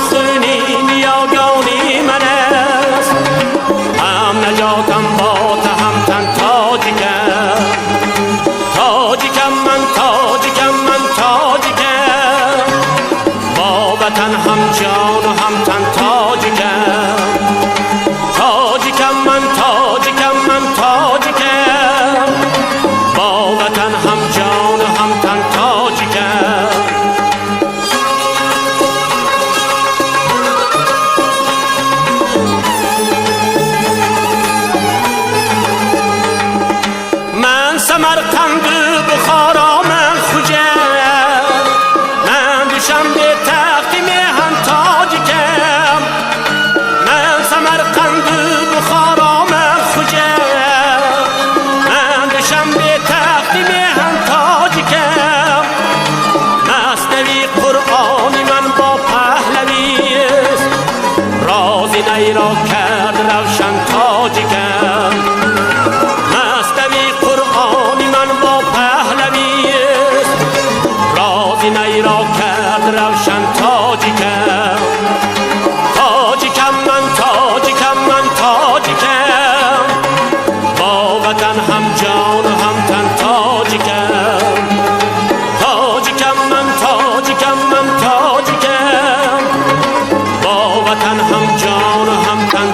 خونین یاگانی من است، هم نجاتم با تهمتن تاجیکم. تاجیکم من، تاجیکم من، تاجیکم، با وطن هم جان و هم تن تاجیکم. تاجیکم من، تاجیکم من، تاجیکم، با وطن هم جان و هم تن تاجیکم. من سمرقند بخارا من خوجم، من دوشنبه تختی میهن تاجیکم. من سمرقند بخارا من خوجم، من دوشنبه تختی میهن تاجیکم. مثنوی قرآنی من با پهلوی است، رازی نیرا کرد روشن تاجیکم. مثنوی قرآنی من با پهلوی است، رازی نیرا کرد روشن تاجیکم. تاجیکم من، تاجیکم من، تاجیکم، با وطن هم جان و هم تن تاجیکم. تاجیکم من، تاجیکم من، تاجیکم، با وطن هم جان و هم تن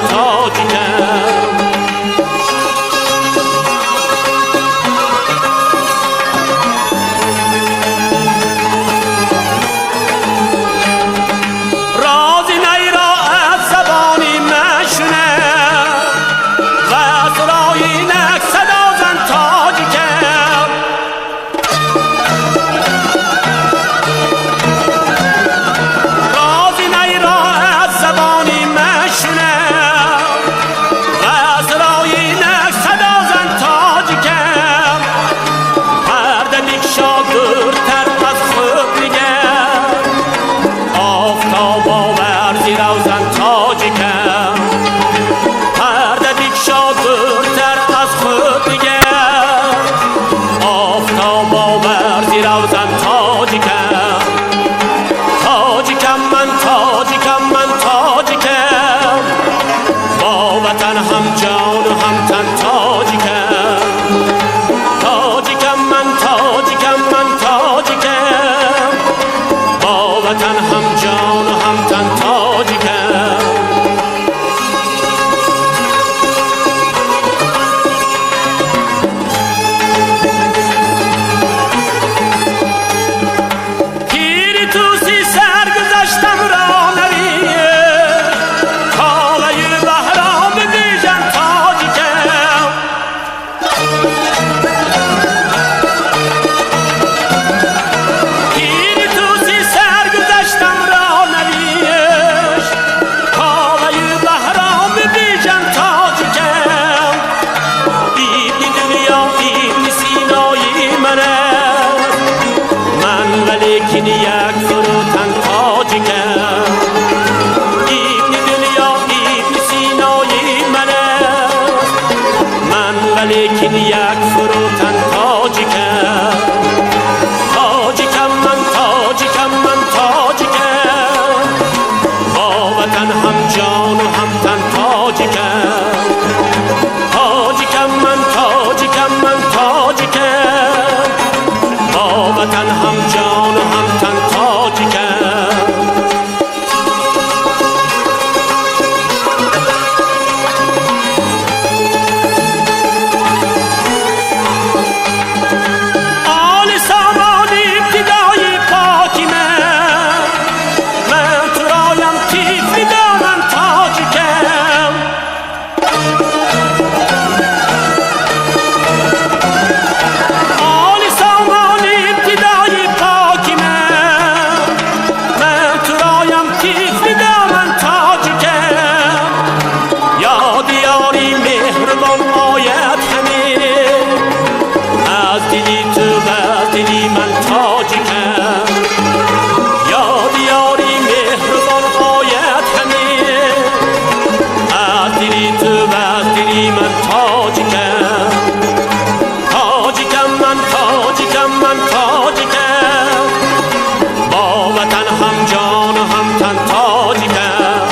تاجیکم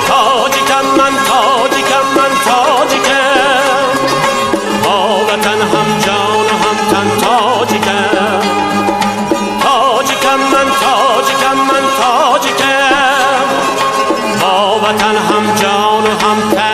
تاجیکم من تاجیکم من تاجیکم با وطن هم جان و هم تن تاجیکم تاجیکم من تاجیکم من تاجیکم با وطن هم جان و هم تن